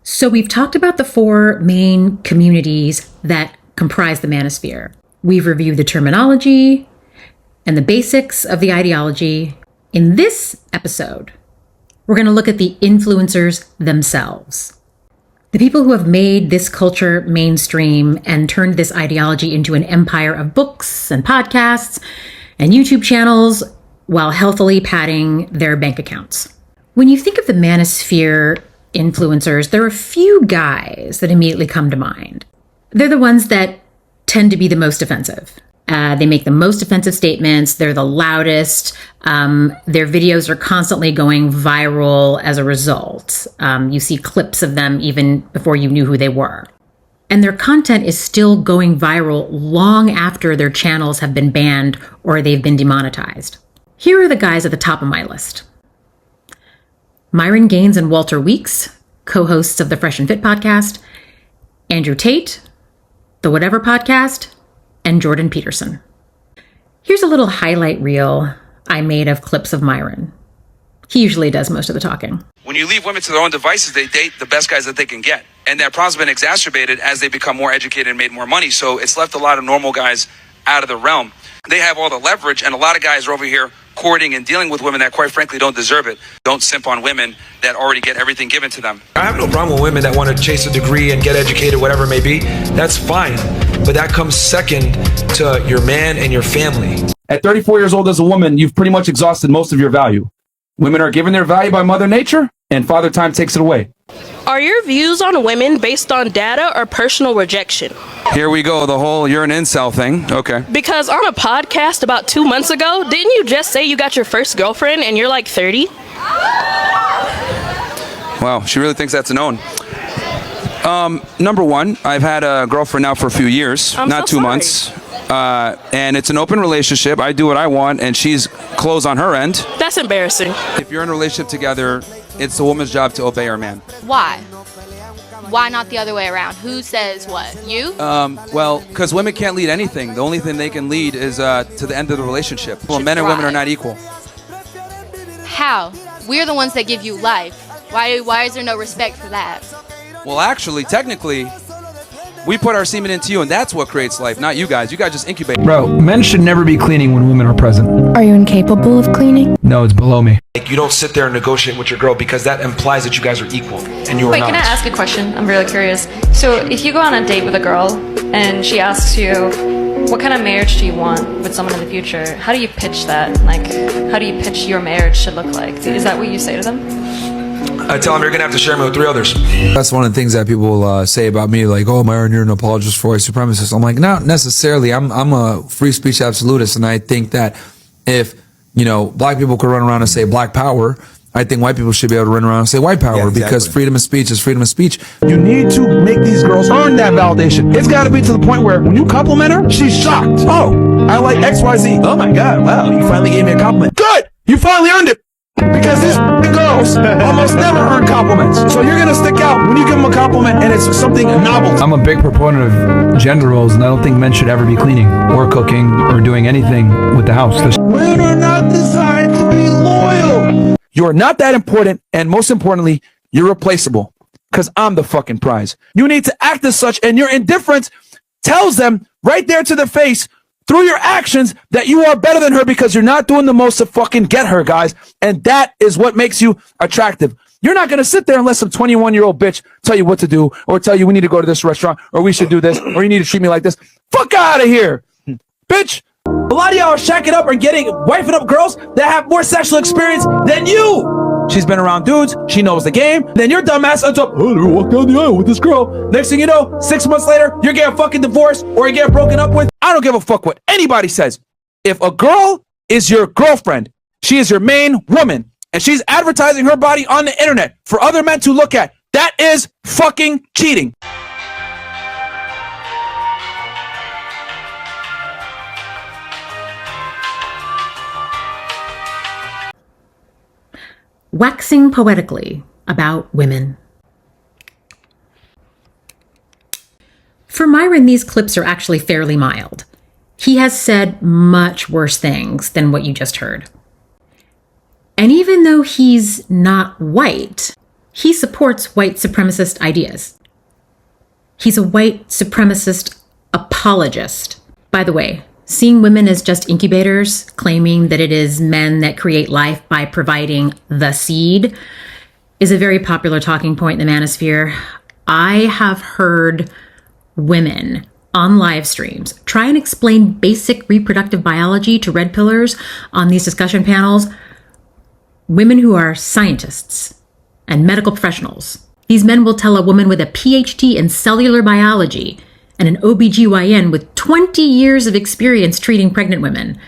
So we've talked about the four main communities that comprise the Manosphere. We've reviewed the terminology and the basics of the ideology. In this episode, we're going to look at the influencers themselves. The people who have made this culture mainstream and turned this ideology into an empire of books and podcasts and YouTube channels while healthily padding their bank accounts. When you think of the Manosphere influencers, there are a few guys that immediately come to mind. They're the ones that tend to be the most offensive. They make the most offensive statements. They're the loudest. Their videos are constantly going viral as a result. You see clips of them even before you knew who they were. And their content is still going viral long after their channels have been banned or they've been demonetized. Here are the guys at the top of my list. Myron Gaines and Walter Weeks, co-hosts of the Fresh and Fit podcast, Andrew Tate, the Whatever podcast, and Jordan Peterson. Here's a little highlight reel I made of clips of Myron. He usually does most of the talking. When you leave women to their own devices, they date the best guys that they can get. And that problem's been exacerbated as they become more educated and made more money. So it's left a lot of normal guys out of the realm. They have all the leverage, and a lot of guys are over here courting and dealing with women that quite frankly don't deserve it. Don't simp on women that already get everything given to them. I have no problem with women that want to chase a degree and get educated, whatever it may be. That's fine. But that comes second to your man and your family. At 34 years old as a woman, you've pretty much exhausted most of your value. Women are given their value by Mother Nature, and Father Time takes it away. Are your views on women based on data or personal rejection? Here we go, the whole you're an incel thing. Okay. Because on a podcast about 2 months ago, didn't you just say you got your first girlfriend and you're like 30? Wow, she really thinks that's a known. Number one, I've had a girlfriend now for a few years, not 2 months. And it's an open relationship. I do what I want, and she's closed on her end. That's embarrassing. If you're in a relationship together, it's the woman's job to obey her man. Why? Why not the other way around? Who says what? You? Well, because women can't lead anything. The only thing they can lead is to the end of the relationship. Well, men and women are not equal. How? We're the ones that give you life. Why is there no respect for that? Well, actually, technically, we put our semen into you, and that's what creates life, not you guys. You guys just incubate. Bro, men should never be cleaning when women are present. Are you incapable of cleaning? No, it's below me. Like, you don't sit there and negotiate with your girl because that implies that you guys are equal, and you are Wait, not. can I ask a question? I'm really curious. So if you go on a date with a girl and she asks you, what kind of marriage do you want with someone in the future? How do you pitch that? Like, how do you pitch your marriage should look like? Is that what you say to them? I tell them you're going to have to share me with 3 others. That's one of the things that people say about me, like, oh, Myron, you're an apologist for white supremacists. I'm like, not necessarily. I'm a free speech absolutist, and I think that if, black people could run around and say black power, I think white people should be able to run around and say white power, because freedom of speech is freedom of speech. You need to make these girls earn that validation. It's got to be to the point where when you compliment her, she's shocked. Oh, I like XYZ. Oh my God, wow, you finally gave me a compliment. Good, you finally earned it. Because these girls almost never earn compliments. So you're going to stick out when you give them a compliment and it's something novel. I'm a big proponent of gender roles, and I don't think men should ever be cleaning or cooking or doing anything with the house. Men are not designed to be loyal. You are not that important, and most importantly, you're replaceable. Because I'm the fucking prize. You need to act as such, and your indifference tells them right there to the face, through your actions, that you are better than her because you're not doing the most to fucking get her, guys. And that is what makes you attractive. You're not going to sit there and let some 21-year-old bitch tell you what to do, or tell you we need to go to this restaurant, or we should do this, or you need to treat me like this. Fuck out of here, bitch. A lot of y'all are shacking up and wifing up girls that have more sexual experience than you. She's been around dudes. She knows the game. Then your dumbass ends up, oh, let me walk down the aisle with this girl. Next thing you know, 6 months later, you're getting fucking divorced or you're getting broken up with. I don't give a fuck what anybody says. If a girl is your girlfriend, she is your main woman, and she's advertising her body on the internet for other men to look at, that is fucking cheating. Waxing poetically about women. For Myron, these clips are actually fairly mild. He has said much worse things than what you just heard. And even though he's not white, he supports white supremacist ideas. He's a white supremacist apologist. By the way, seeing women as just incubators, claiming that it is men that create life by providing the seed, is a very popular talking point in the Manosphere. I have heard women on live streams try and explain basic reproductive biology to red pillars on these discussion panels. Women who are scientists and medical professionals. These men will tell a woman with a PhD in cellular biology and an OBGYN with 20 years of experience treating pregnant women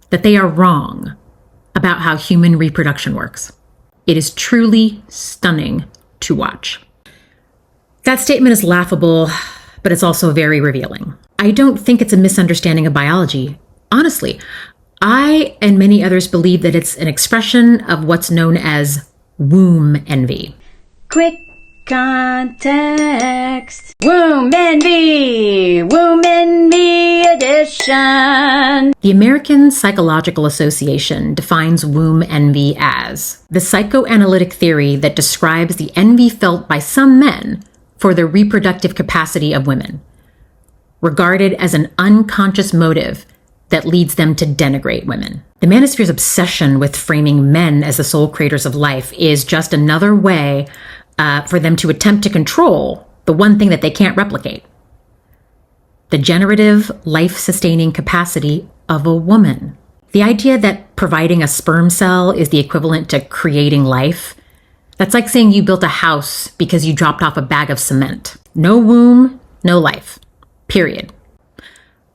that they are wrong about how human reproduction works. It is truly stunning to watch. That statement is laughable, but it's also very revealing. I don't think it's a misunderstanding of biology. Honestly, I and many others believe that it's an expression of what's known as womb envy. Quick context. Womb envy edition. The American Psychological Association defines womb envy as the psychoanalytic theory that describes the envy felt by some men for the reproductive capacity of women, regarded as an unconscious motive that leads them to denigrate women. The Manosphere's obsession with framing men as the sole creators of life is just another way for them to attempt to control the one thing that they can't replicate: the generative, life-sustaining capacity of a woman. The idea that providing a sperm cell is the equivalent to creating life, that's like saying you built a house because you dropped off a bag of cement. No womb, no life. Period.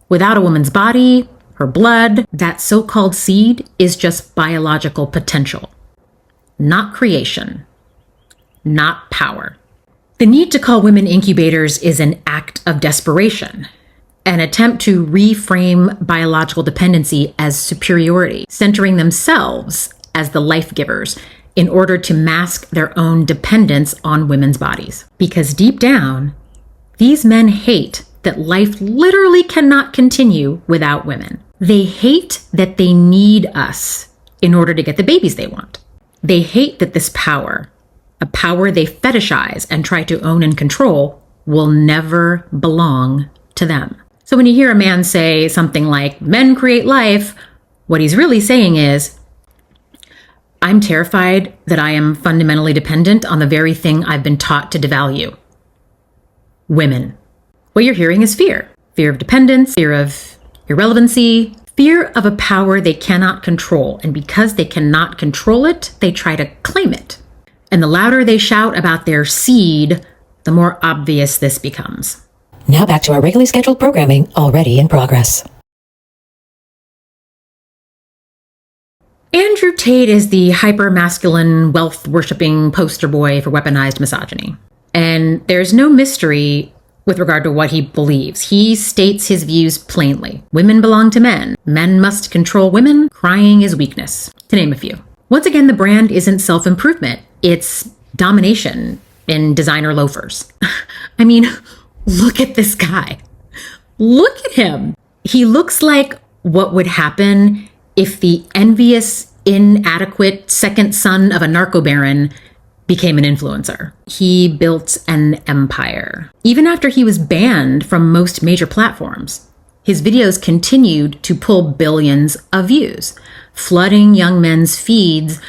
Without a woman's body, her blood, that so-called seed is just biological potential, not creation, not power. The need to call women incubators is an act of desperation, an attempt to reframe biological dependency as superiority, centering themselves as the life givers in order to mask their own dependence on women's bodies. Because deep down, these men hate that life literally cannot continue without women. They hate that they need us in order to get the babies they want. They hate that this power, a power they fetishize and try to own and control, will never belong to them. So when you hear a man say something like, men create life, what he's really saying is, I'm terrified that I am fundamentally dependent on the very thing I've been taught to devalue: women. What you're hearing is fear. Fear of dependence, fear of irrelevancy, fear of a power they cannot control. And because they cannot control it, they try to claim it. And the louder they shout about their seed, the more obvious this becomes. Now back to our regularly scheduled programming, already in progress. Andrew Tate is the hyper-masculine, wealth-worshipping poster boy for weaponized misogyny. And there's no mystery with regard to what he believes. He states his views plainly. Women belong to men. Men must control women. Crying is weakness, to name a few. Once again, the brand isn't self-improvement. It's domination in designer loafers. I mean, look at this guy. Look at him. He looks like what would happen if the envious, inadequate second son of a narco baron became an influencer. He built an empire. Even after he was banned from most major platforms, his videos continued to pull billions of views, flooding young men's feeds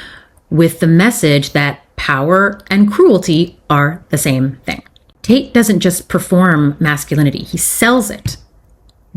with the message that power and cruelty are the same thing. Tate doesn't just perform masculinity, he sells it.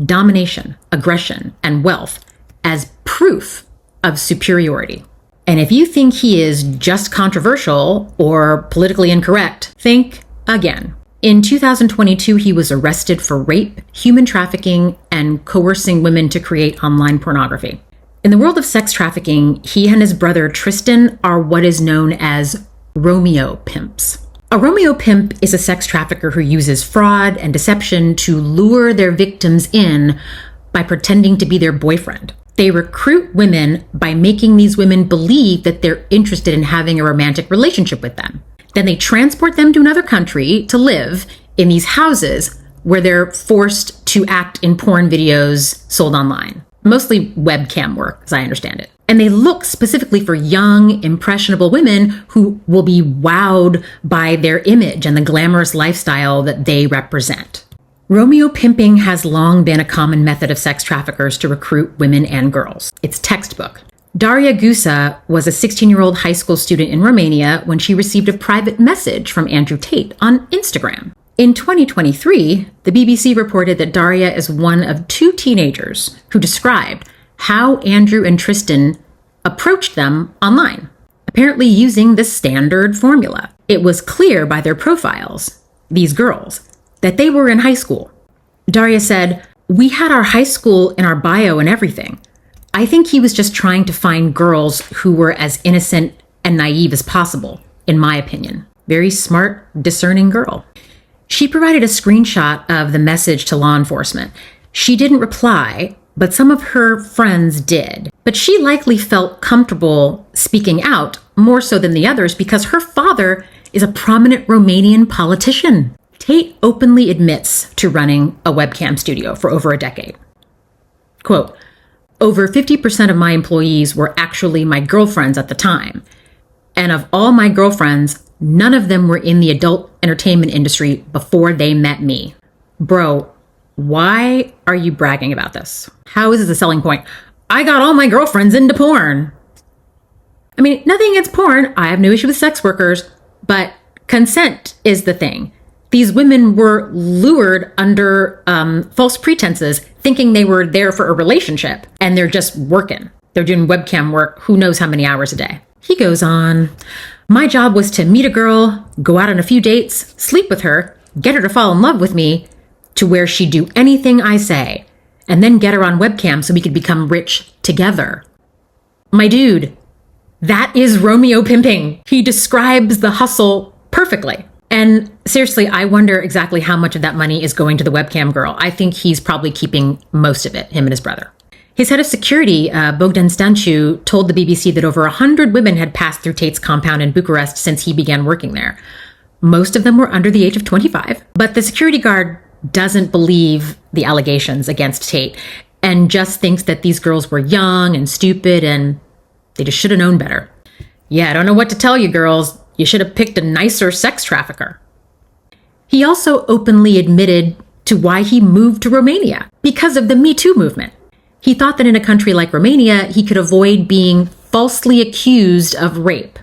Domination, aggression, and wealth as proof of superiority. And if you think he is just controversial or politically incorrect, think again. In 2022, he was arrested for rape, human trafficking, and coercing women to create online pornography. In the world of sex trafficking, he and his brother Tristan are what is known as Romeo pimps. A Romeo pimp is a sex trafficker who uses fraud and deception to lure their victims in by pretending to be their boyfriend. They recruit women by making these women believe that they're interested in having a romantic relationship with them. Then they transport them to another country to live in these houses where they're forced to act in porn videos sold online. mostly webcam work, as I understand it. And they look specifically for young, impressionable women who will be wowed by their image and the glamorous lifestyle that they represent. Romeo pimping has long been a common method of sex traffickers to recruit women and girls. It's textbook. Daria Gusa was a 16-year-old high school student in Romania when she received a private message from Andrew Tate on Instagram. In 2023, the BBC reported that Daria is one of 2 teenagers who described how Andrew and Tristan approached them online, apparently using the standard formula. It was clear by their profiles, these girls, that they were in high school. Daria said, "We had our high school in our bio and everything. I think he was just trying to find girls who were as innocent and naive as possible, in my opinion. Very smart, discerning girl." She provided a screenshot of the message to law enforcement. She didn't reply, but some of her friends did. But she likely felt comfortable speaking out more so than the others because her father is a prominent Romanian politician. Tate openly admits to running a webcam studio for over a decade. Quote, "Over 50% of my employees were actually my girlfriends at the time. And of all my girlfriends, none of them were in the adult entertainment industry before they met me." Bro, why are you bragging about this? How is this a selling point? I got all my girlfriends into porn. I mean, nothing against porn. I have no issue with sex workers, but consent is the thing. These women were lured under false pretenses, thinking they were there for a relationship, and they're just working. They're doing webcam work, who knows how many hours a day. He goes on, "My job was to meet a girl, go out on a few dates, sleep with her, get her to fall in love with me, to where she'd do anything I say, and then get her on webcam so we could become rich together." My dude, that is Romeo pimping. He describes the hustle perfectly. And seriously, I wonder exactly how much of that money is going to the webcam girl. I think he's probably keeping most of it, him and his brother. His head of security, Bogdan Stanciu, told the BBC that over 100 women had passed through Tate's compound in Bucharest since he began working there. Most of them were under the age of 25. But the security guard doesn't believe the allegations against Tate and just thinks that these girls were young and stupid and they just should have known better. "Yeah, I don't know what to tell you, girls. You should have picked a nicer sex trafficker." He also openly admitted to why he moved to Romania, because of the Me Too movement. He thought that in a country like Romania, he could avoid being falsely accused of rape.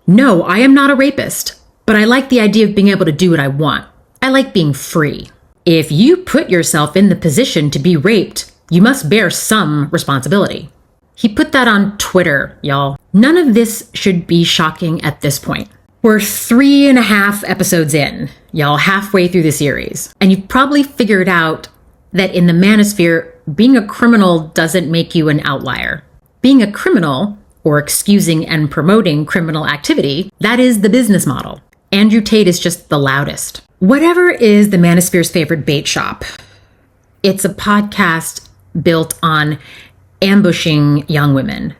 "No, I am not a rapist, but I like the idea of being able to do what I want. I like being free. If you put yourself in the position to be raped, you must bear some responsibility." He put that on Twitter, y'all. None of this should be shocking at this point. We're 3.5 episodes in, y'all, halfway through the series. And you've probably figured out that in the Manosphere, being a criminal doesn't make you an outlier. Being a criminal, or excusing and promoting criminal activity, that is the business model. Andrew Tate is just the loudest. Whatever is the Manosphere's favorite bait shop, it's a podcast built on ambushing young women,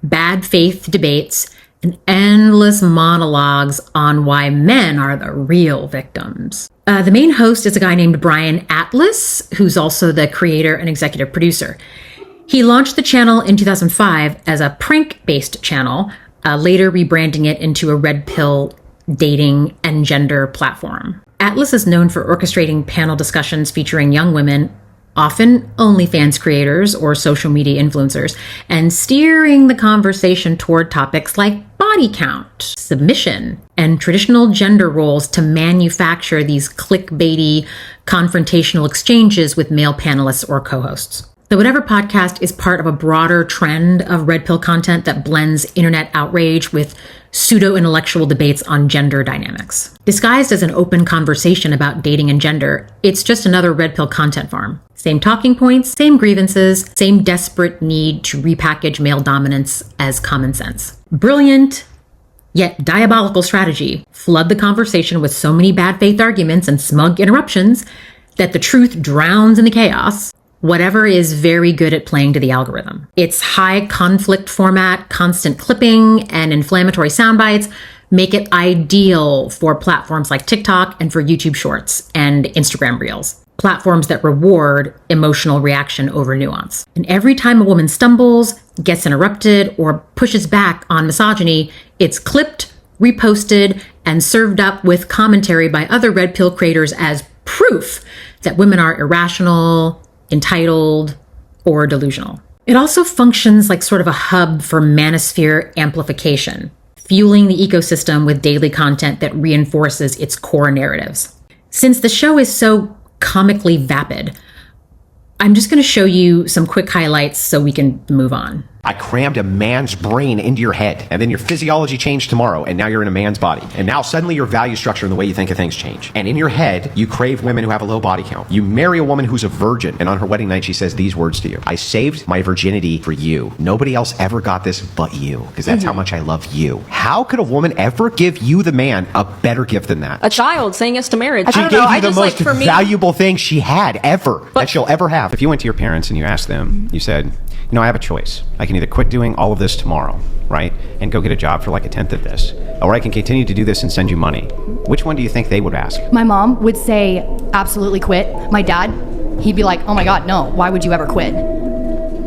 bad faith debates, and endless monologues on why men are the real victims. The main host is a guy named Brian Atlas, who's also the creator and executive producer. He launched the channel in 2005 as a prank-based channel, later rebranding it into a red pill dating and gender platform. Atlas is known for orchestrating panel discussions featuring young women, often OnlyFans creators or social media influencers, and steering the conversation toward topics like body count, submission, and traditional gender roles to manufacture these clickbaity, confrontational exchanges with male panelists or co-hosts. The Whatever podcast is part of a broader trend of red pill content that blends internet outrage with pseudo-intellectual debates on gender dynamics. Disguised as an open conversation about dating and gender, it's just another red pill content farm. Same talking points, same grievances, same desperate need to repackage male dominance as common sense. Brilliant, yet diabolical strategy. Flood the conversation with so many bad faith arguments and smug interruptions that the truth drowns in the chaos. Whatever is very good at playing to the algorithm. Its high conflict format, constant clipping, and inflammatory sound bites make it ideal for platforms like TikTok and for YouTube Shorts and Instagram Reels. platforms that reward emotional reaction over nuance. And every time a woman stumbles, gets interrupted, or pushes back on misogyny, it's clipped, reposted, and served up with commentary by other red pill creators as proof that women are irrational, entitled, or delusional. It also functions like sort of a hub for manosphere amplification, fueling the ecosystem with daily content that reinforces its core narratives. Since the show is so comically vapid, I'm just going to show you some quick highlights so we can move on. I crammed a man's brain into your head, and then your physiology changed tomorrow, and now you're in a man's body. And now suddenly your value structure and the way you think of things change. And in your head, you crave women who have a low body count. You marry a woman who's a virgin, and on her wedding night, she says these words to you. I saved my virginity for you. Nobody else ever got this but you, because that's how much I love you. How could a woman ever give you, the man, a better gift than that? A child saying yes to marriage. She gave you the most valuable thing she had ever, that she'll ever have. If you went to your parents and you asked them, you said, you know, I have a choice. I can either quit doing all of this tomorrow, right, and go get a job for like a tenth of this, or I can continue to do this and send you money. Which one do you think they would ask? My mom would say, absolutely quit. My dad, he'd be like, oh my God, no, why would you ever quit?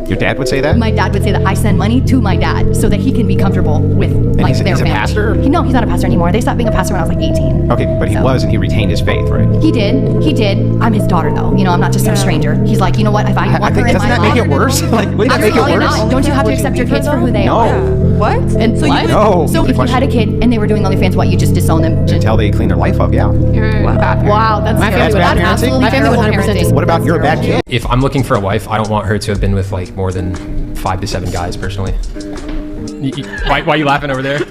Your dad would say that? My dad would say that I send money to my dad so that he can be comfortable with like their family. He's a pastor? No, he's not a pastor anymore. They stopped being a pastor when I was like 18. Okay, but he was, and he retained his faith, right? He did. I'm his daughter though. You know, I'm not just some stranger. He's like, you know what, if I want her in my life. Doesn't that make it worse? Like, wouldn't that make it worse? Not. Don't you have to accept your kids for who they are? What? And so what? No. So if you had a kid and they were doing OnlyFans, what, you just disown them? Until they clean their life up, yeah. Wow, that's bad parenting? My family would 100% just. What about you're a bad kid? If I'm looking for a wife, I don't want her to have been with like more than 5 to 7 guys personally. Why are you laughing over there?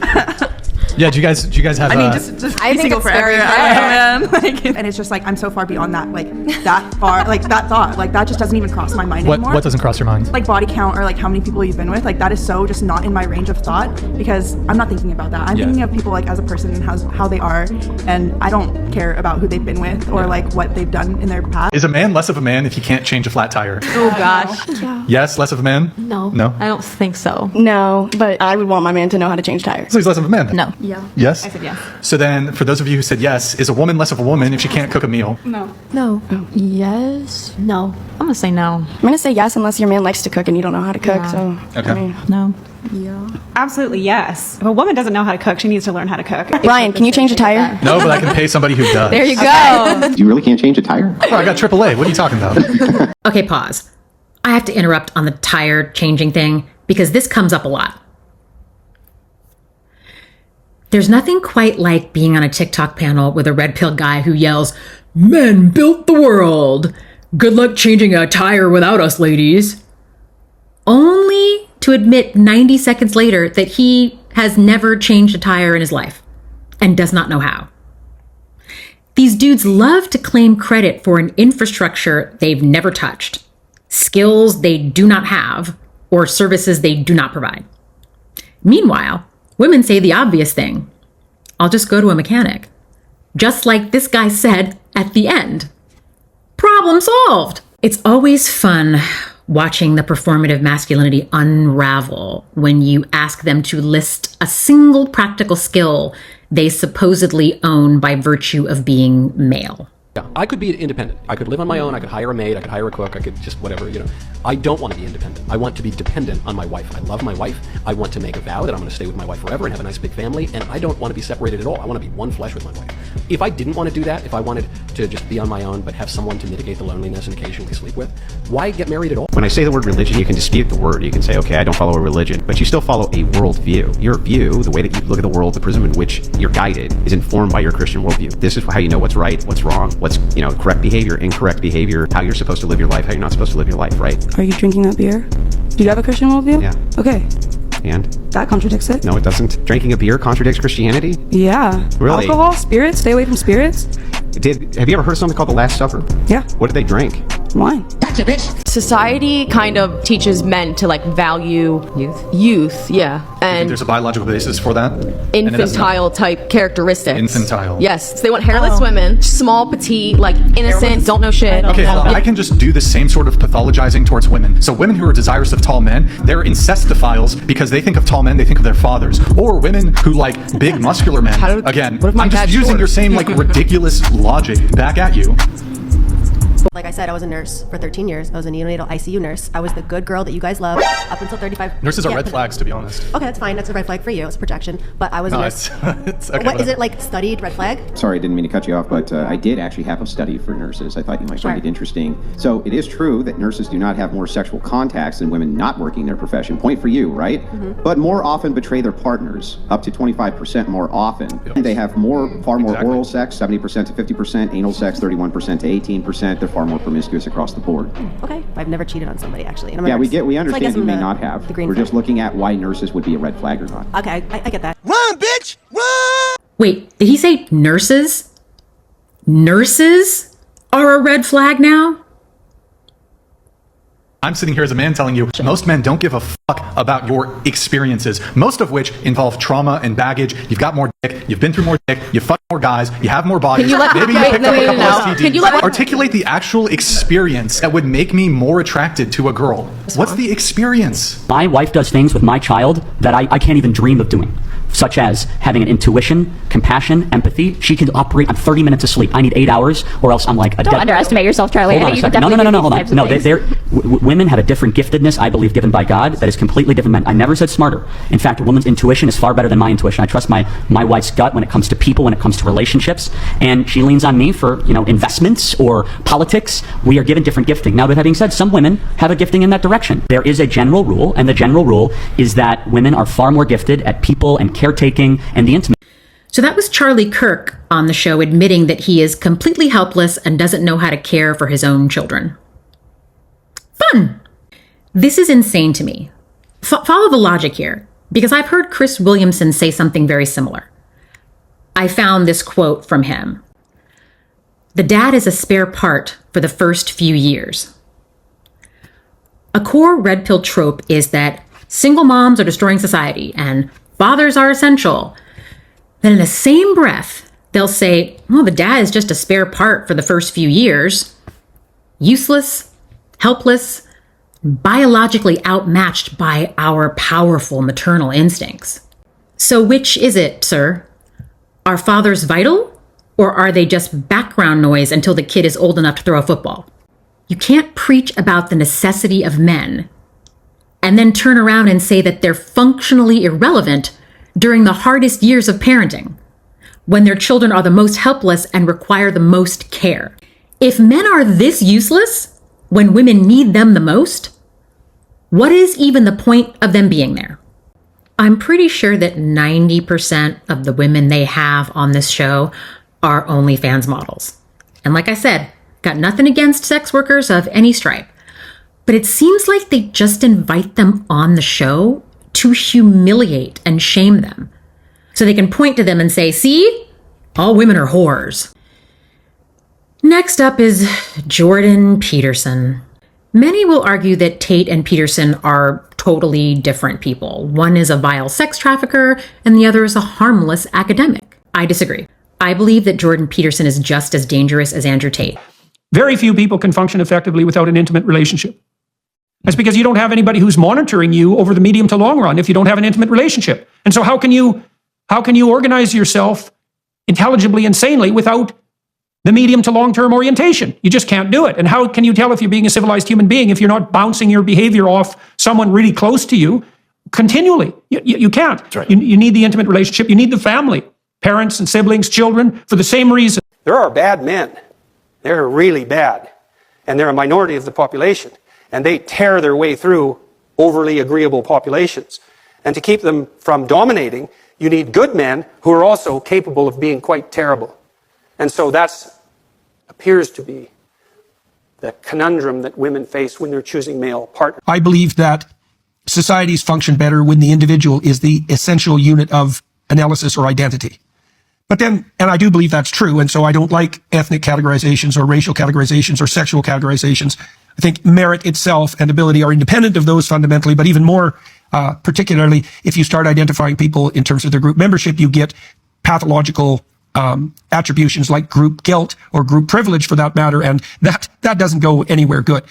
Yeah, do you guys have? I mean, just I think single it's forever. very I don't know, man. Like, and it's just like I'm so far beyond that, like that far, like that thought, like that just doesn't even cross my mind anymore. What doesn't cross your mind? Like body count or like how many people you've been with, like that is so just not in my range of thought because I'm not thinking about that. I'm thinking of people like as a person and how they are, and I don't care about who they've been with or like what they've done in their past. Is a man less of a man if he can't change a flat tire? Oh gosh. Yeah. Yes, less of a man? No. No? I don't think so. No, but I would want my man to know how to change tires. So he's less of a man then? No. Yeah. Yes? I said yes. So then, for those of you who said yes, is a woman less of a woman if she can't cook a meal? No. No. Yes. No. I'm gonna say no. I'm gonna say yes unless your man likes to cook and you don't know how to cook. Yeah. So okay. I mean, no. Yeah. Absolutely yes. If a woman doesn't know how to cook, she needs to learn how to cook. Ryan, can you change a tire? No, but I can pay somebody who does. There you go. You really can't change a tire? Oh, I got AAA. What are you talking about? Okay, pause. I have to interrupt on the tire changing thing because this comes up a lot. There's nothing quite like being on a TikTok panel with a red pill guy who yells, "Men built the world. Good luck changing a tire without us, ladies." Only to admit 90 seconds later that he has never changed a tire in his life and does not know how. These dudes love to claim credit for an infrastructure they've never touched, skills they do not have, or services they do not provide. Meanwhile, women say the obvious thing. I'll just go to a mechanic. Just like this guy said at the end. Problem solved. It's always fun watching the performative masculinity unravel when you ask them to list a single practical skill they supposedly own by virtue of being male. Yeah, I could be independent. I could live on my own. I could hire a maid. I could hire a cook. I could just whatever, you know. I don't want to be independent. I want to be dependent on my wife. I love my wife. I want to make a vow that I'm going to stay with my wife forever and have a nice big family. And I don't want to be separated at all. I want to be one flesh with my wife. If I didn't want to do that, if I wanted to just be on my own but have someone to mitigate the loneliness and occasionally sleep with, why get married at all? When I say the word religion, you can dispute the word. You can say, okay, I don't follow a religion, but you still follow a worldview. Your view, the way that you look at the world, the prism in which you're guided, is informed by your Christian worldview. This is how you know what's right, what's wrong, what's, you know, correct behavior, incorrect behavior, how you're supposed to live your life, how you're not supposed to live your life, right? Are you drinking that beer? Do you have a Christian worldview? Yeah. Okay. And? That contradicts it. No, it doesn't. Drinking a beer contradicts Christianity? Yeah. Really? Alcohol, spirits, stay away from spirits. Have you ever heard of something called the Last Supper? Yeah. What did they drink? Wine. Gotcha, bitch. Society kind of teaches men to like value youth, yeah, and There's a biological basis for that? infantile type characteristics. Infantile. Yes, so they want hairless women, small, petite, like innocent, don't know shit. Okay, well, I can just do the same sort of pathologizing towards women. So women who are desirous of tall men, they're incestophiles because they think of tall men, they think of their fathers. Or women who like big muscular men. Again, I'm just using your same like ridiculous logic back at you. Like I said, I was a nurse for 13 years. I was a neonatal ICU nurse. I was the good girl that you guys love up until 35. Nurses are red flags, to be honest. Okay, that's fine. That's a red flag for you. It's a projection. But I was a nurse. It's okay, what is it, like studied red flag? Sorry, I didn't mean to cut you off, but I did actually have a study for nurses. I thought you might find it interesting. So it is true that nurses do not have more sexual contacts than women not working their profession. Point for you, right? Mm-hmm. But more often betray their partners, up to 25% more often. Yep. They have far more oral sex, 70% to 50%, anal sex, 31% to 18%. They're far more promiscuous across the board. Okay, I've never cheated on somebody actually. And we understand you may not have. We're just looking at why nurses would be a red flag or not. Okay, I get that. Run, bitch! Run! Wait, did he say nurses? Nurses are a red flag now? I'm sitting here as a man telling you, most men don't give a fuck about your experiences, most of which involve trauma and baggage. You've got more dick, you've been through more dick, you fuck more guys, you have more bodies, maybe you picked up a couple STDs. Articulate the actual experience that would make me more attracted to a girl. What's the experience? My wife does things with my child that I can't even dream of doing, such as having an intuition, compassion, empathy. She can operate on 30 minutes of sleep. I need 8 hours, or else I'm like a Don't underestimate yourself, Charlie. Hold on a second. No, hold on. No, women have a different giftedness, I believe, given by God, that is completely different men. I never said smarter. In fact, a woman's intuition is far better than my intuition. I trust my wife's gut when it comes to people, when it comes to relationships, and she leans on me for, investments or politics. We are given different gifting. Now, that having said, some women have a gifting in that direction. There is a general rule, and the general rule is that women are far more gifted at people and caretaking and the intimate. So that was Charlie Kirk on the show admitting that he is completely helpless and doesn't know how to care for his own children. Fun! This is insane to me. Follow the logic here, because I've heard Chris Williamson say something very similar. I found this quote from him. The dad is a spare part for the first few years. A core red pill trope is that single moms are destroying society and fathers are essential. Then in the same breath, they'll say, well, the dad is just a spare part for the first few years. Useless, helpless, biologically outmatched by our powerful maternal instincts. So which is it, sir? Are fathers vital, or are they just background noise until the kid is old enough to throw a football? You can't preach about the necessity of men and then turn around and say that they're functionally irrelevant during the hardest years of parenting, when their children are the most helpless and require the most care. If men are this useless when women need them the most, what is even the point of them being there? I'm pretty sure that 90% of the women they have on this show are OnlyFans models. And like I said, got nothing against sex workers of any stripe, but it seems like they just invite them on the show to humiliate and shame them, so they can point to them and say, see, all women are whores. Next up is Jordan Peterson. Many will argue that Tate and Peterson are totally different people. One is a vile sex trafficker, and the other is a harmless academic. I disagree. I believe that Jordan Peterson is just as dangerous as Andrew Tate. Very few people can function effectively without an intimate relationship. That's because you don't have anybody who's monitoring you over the medium to long run if you don't have an intimate relationship. And so how can you organize yourself intelligibly and sanely without the medium to long-term orientation? You just can't do it. And how can you tell if you're being a civilized human being if you're not bouncing your behavior off someone really close to you continually? You can't. That's right. You need the intimate relationship. You need the family, parents and siblings, children, for the same reason. There are bad men. They're really bad. And they're a minority of the population. And they tear their way through overly agreeable populations. And to keep them from dominating, you need good men who are also capable of being quite terrible. And so that appears to be the conundrum that women face when they're choosing male partners. I believe that societies function better when the individual is the essential unit of analysis or identity. But then, and I do believe that's true, and so I don't like ethnic categorizations or racial categorizations or sexual categorizations. I think merit itself and ability are independent of those fundamentally, but even more particularly, if you start identifying people in terms of their group membership, you get pathological attributions like group guilt or group privilege for that matter, and that doesn't go anywhere good.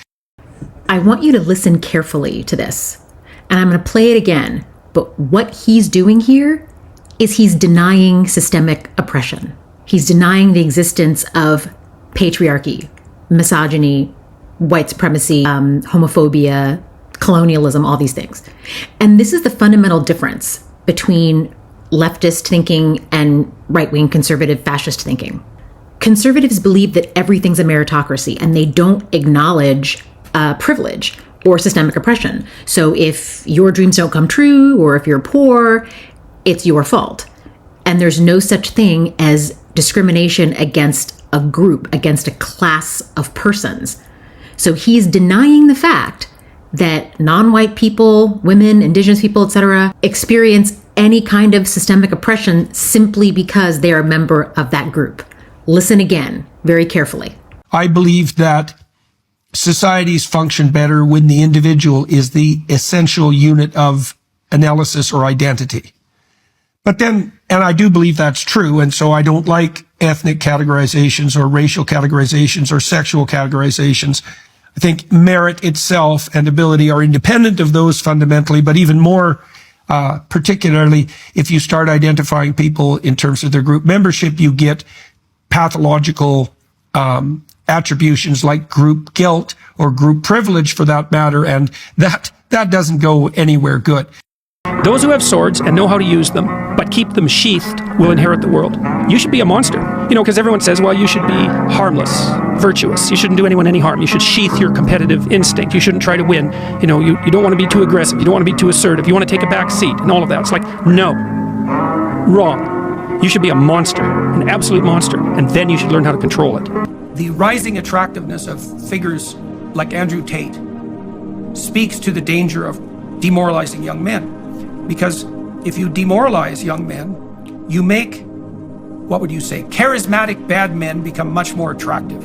I want you to listen carefully to this, and I'm going to play it again, but what he's doing here is he's denying systemic oppression. He's denying the existence of patriarchy, misogyny, white supremacy, homophobia, colonialism, all these things. And this is the fundamental difference between leftist thinking and right-wing conservative fascist thinking. Conservatives believe that everything's a meritocracy, and they don't acknowledge privilege or systemic oppression. So if your dreams don't come true, or if you're poor, it's your fault. And there's no such thing as discrimination against a group, against a class of persons. So he's denying the fact that non-white people, women, indigenous people, etc., experience any kind of systemic oppression simply because they are a member of that group. Listen again, very carefully. I believe that societies function better when the individual is the essential unit of analysis or identity. But then, and I do believe that's true, and so I don't like ethnic categorizations or racial categorizations or sexual categorizations. I think merit itself and ability are independent of those fundamentally, but even more particularly if you start identifying people in terms of their group membership, you get pathological attributions like group guilt or group privilege for that matter, and that doesn't go anywhere good. Those who have swords and know how to use them, but keep them sheathed, will inherit the world. You should be a monster. You know, because everyone says, well, you should be harmless, virtuous. You shouldn't do anyone any harm. You should sheath your competitive instinct. You shouldn't try to win. You know, you don't want to be too aggressive. You don't want to be too assertive. You want to take a back seat and all of that. It's like, no. Wrong. You should be a monster, an absolute monster, and then you should learn how to control it. The rising attractiveness of figures like Andrew Tate speaks to the danger of demoralizing young men. Because if you demoralize young men, you make, what would you say, charismatic bad men become much more attractive.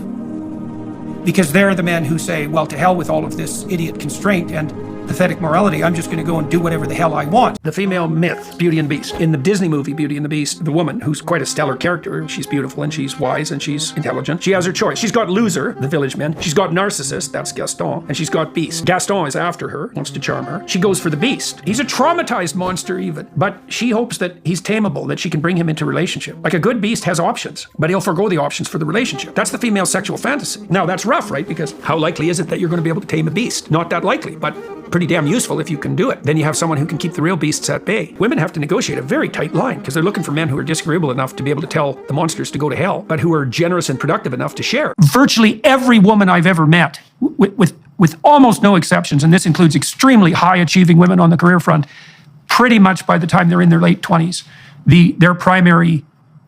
Because they're the men who say, well, to hell with all of this idiot constraint and pathetic morality, I'm just going to go and do whatever the hell I want. The female myth, Beauty and the Beast. In the Disney movie Beauty and the Beast, the woman, who's quite a stellar character, she's beautiful and she's wise and she's intelligent, she has her choice. She's got loser, the village men. She's got narcissist, that's Gaston. And she's got beast. Gaston is after her, wants to charm her. She goes for the beast. He's a traumatized monster even, but she hopes that he's tameable, that she can bring him into relationship. Like a good beast has options, but he'll forego the options for the relationship. That's the female sexual fantasy. Now that's rough, right? Because how likely is it that you're going to be able to tame a beast? Not that likely, but pretty damn useful if you can do it. Then you have someone who can keep the real beasts at bay. Women have to negotiate a very tight line because they're looking for men who are disagreeable enough to be able to tell the monsters to go to hell, but who are generous and productive enough to share. Virtually every woman I've ever met, with almost no exceptions, and this includes extremely high-achieving women on the career front, pretty much by the time they're in their late 20s, their primary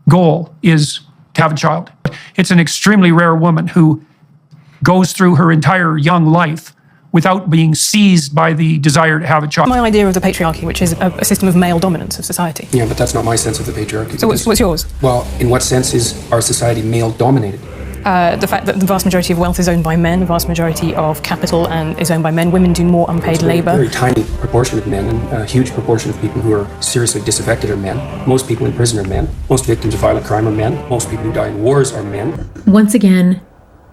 goal is to have a child. It's an extremely rare woman who goes through her entire young life without being seized by the desire to have a child. My idea of the patriarchy, which is a system of male dominance of society. Yeah, but that's not my sense of the patriarchy. So what's yours? Well, in what sense is our society male-dominated? The fact that the vast majority of wealth is owned by men, the vast majority of capital is owned by men. Women do more unpaid labour. A very tiny proportion of men, and a huge proportion of people who are seriously disaffected are men. Most people in prison are men. Most victims of violent crime are men. Most people who die in wars are men. Once again,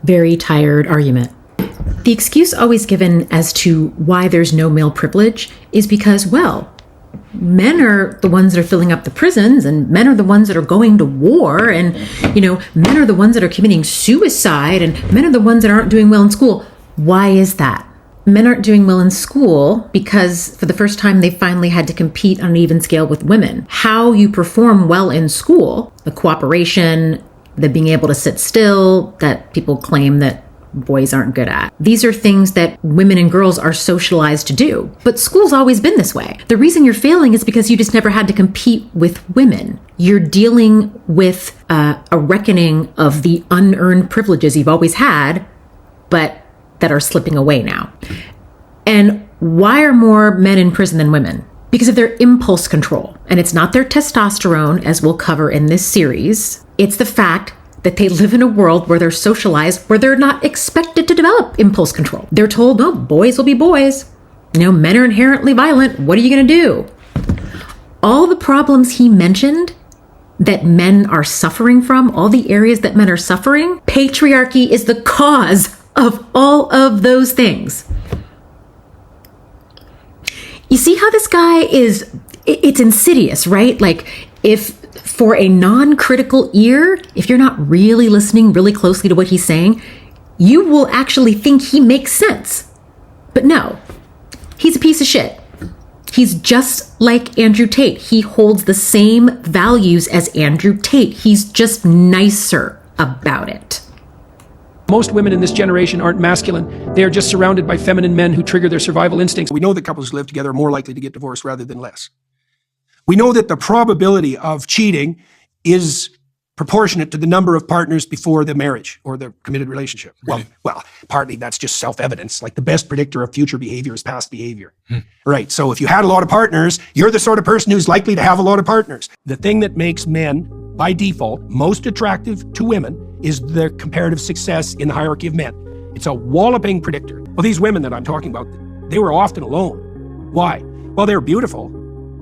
very tired argument. The excuse always given as to why there's no male privilege is because, well, men are the ones that are filling up the prisons, and men are the ones that are going to war, and, you know, men are the ones that are committing suicide, and men are the ones that aren't doing well in school. Why is that? Men aren't doing well in school because for the first time they finally had to compete on an even scale with women. How you perform well in school, the cooperation, the being able to sit still that people claim that boys aren't good at. These are things that women and girls are socialized to do. But school's always been this way. The reason you're failing is because you just never had to compete with women. You're dealing with a reckoning of the unearned privileges you've always had, but that are slipping away now. And why are more men in prison than women? Because of their impulse control. And it's not their testosterone, as we'll cover in this series. It's the fact that they live in a world where they're socialized, where they're not expected to develop impulse control. They're told, no, boys will be boys. You know, men are inherently violent. What are you going to do? All the problems he mentioned that men are suffering from, all the areas that men are suffering, patriarchy is the cause of all of those things. You see how this guy is, it's insidious, right? Like, if for a non-critical ear, if you're not really listening really closely to what he's saying, you will actually think he makes sense. But no, he's a piece of shit. He's just like Andrew Tate. He holds the same values as Andrew Tate. He's just nicer about it. Most women in this generation aren't masculine. They are just surrounded by feminine men who trigger their survival instincts. We know that couples who live together are more likely to get divorced rather than less. We know that the probability of cheating is proportionate to the number of partners before the marriage or the committed relationship. Really? Well, partly that's just self-evidence. Like the best predictor of future behavior is past behavior. Right. So if you had a lot of partners, you're the sort of person who's likely to have a lot of partners. The thing that makes men, by default, most attractive to women is their comparative success in the hierarchy of men. It's a walloping predictor. Well, these women that I'm talking about, they were often alone. Why? Well, they're beautiful.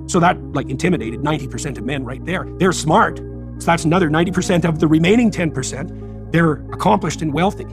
So that intimidated 90% of men right there. They're smart. So that's another 90% of the remaining 10%. They're accomplished and wealthy.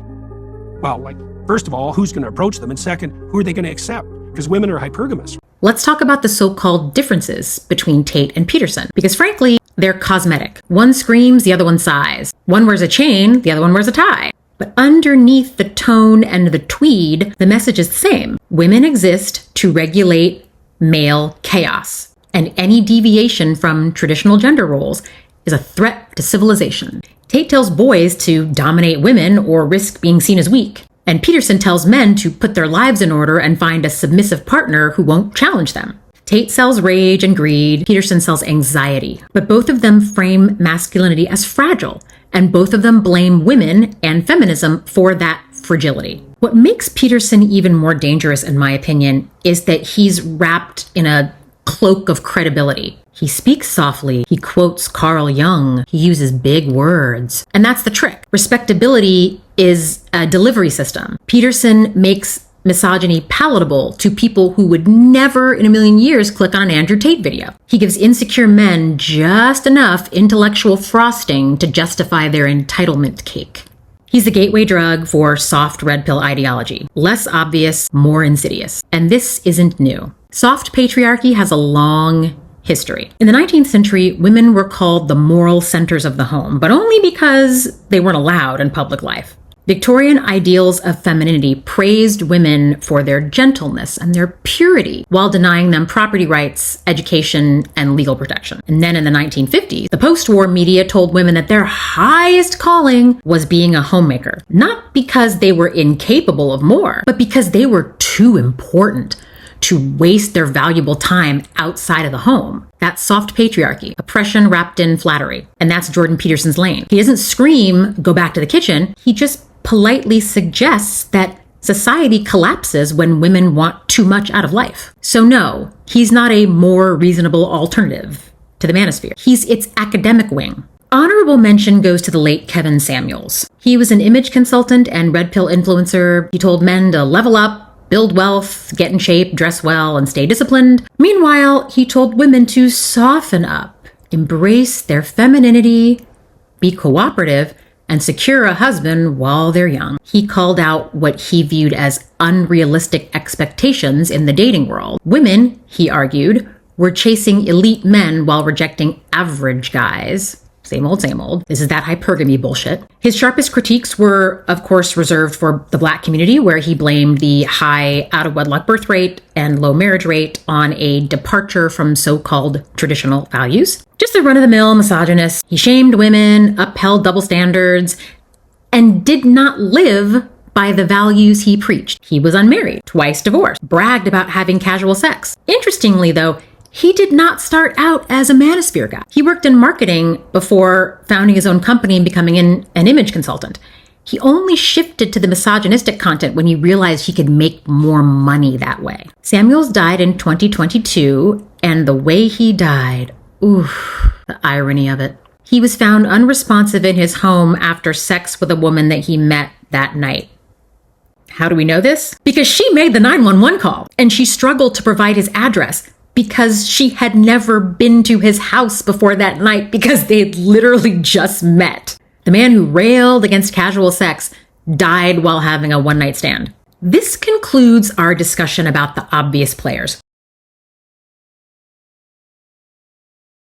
Well, first of all, who's going to approach them? And second, who are they going to accept? Because women are hypergamous. Let's talk about the so-called differences between Tate and Peterson, because frankly, they're cosmetic. One screams, the other one sighs. One wears a chain, the other one wears a tie. But underneath the tone and the tweed, the message is the same. Women exist to regulate male chaos, and any deviation from traditional gender roles is a threat to civilization. Tate tells boys to dominate women or risk being seen as weak. And Peterson tells men to put their lives in order and find a submissive partner who won't challenge them. Tate sells rage and greed. Peterson sells anxiety. But both of them frame masculinity as fragile, and both of them blame women and feminism for that fragility. What makes Peterson even more dangerous, in my opinion, is that he's wrapped in a cloak of credibility. He speaks softly, he quotes Carl Jung, he uses big words. And that's the trick. Respectability is a delivery system. Peterson makes misogyny palatable to people who would never in a million years click on an Andrew Tate video. He gives insecure men just enough intellectual frosting to justify their entitlement cake. He's the gateway drug for soft red pill ideology. Less obvious, more insidious. And this isn't new. Soft patriarchy has a long history. In the 19th century, women were called the moral centers of the home, but only because they weren't allowed in public life. Victorian ideals of femininity praised women for their gentleness and their purity while denying them property rights, education, and legal protection. And then in the 1950s, the post-war media told women that their highest calling was being a homemaker, not because they were incapable of more, but because they were too important to waste their valuable time outside of the home. That's soft patriarchy, oppression wrapped in flattery. And that's Jordan Peterson's lane. He doesn't scream, go back to the kitchen. He just politely suggests that society collapses when women want too much out of life. So no, he's not a more reasonable alternative to the Manosphere. He's its academic wing. Honorable mention goes to the late Kevin Samuels. He was an image consultant and red pill influencer. He told men to level up, build wealth, get in shape, dress well, and stay disciplined. Meanwhile, he told women to soften up, embrace their femininity, be cooperative, and secure a husband while they're young. He called out what he viewed as unrealistic expectations in the dating world. Women, he argued, were chasing elite men while rejecting average guys. Same old, same old. This is that hypergamy bullshit. His sharpest critiques were, of course, reserved for the Black community, where he blamed the high out-of-wedlock birth rate and low marriage rate on a departure from so-called traditional values. Just a run-of-the-mill misogynist. He shamed women, upheld double standards, and did not live by the values he preached. He was unmarried, twice divorced, bragged about having casual sex. Interestingly, though, he did not start out as a Manosphere guy. He worked in marketing before founding his own company and becoming an image consultant. He only shifted to the misogynistic content when he realized he could make more money that way. Samuels died in 2022, and the way he died, oof, the irony of it. He was found unresponsive in his home after sex with a woman that he met that night. How do we know this? Because she made the 911 call, and she struggled to provide his address because she had never been to his house before that night because they had literally just met. The man who railed against casual sex died while having a one-night stand. This concludes our discussion about the obvious players.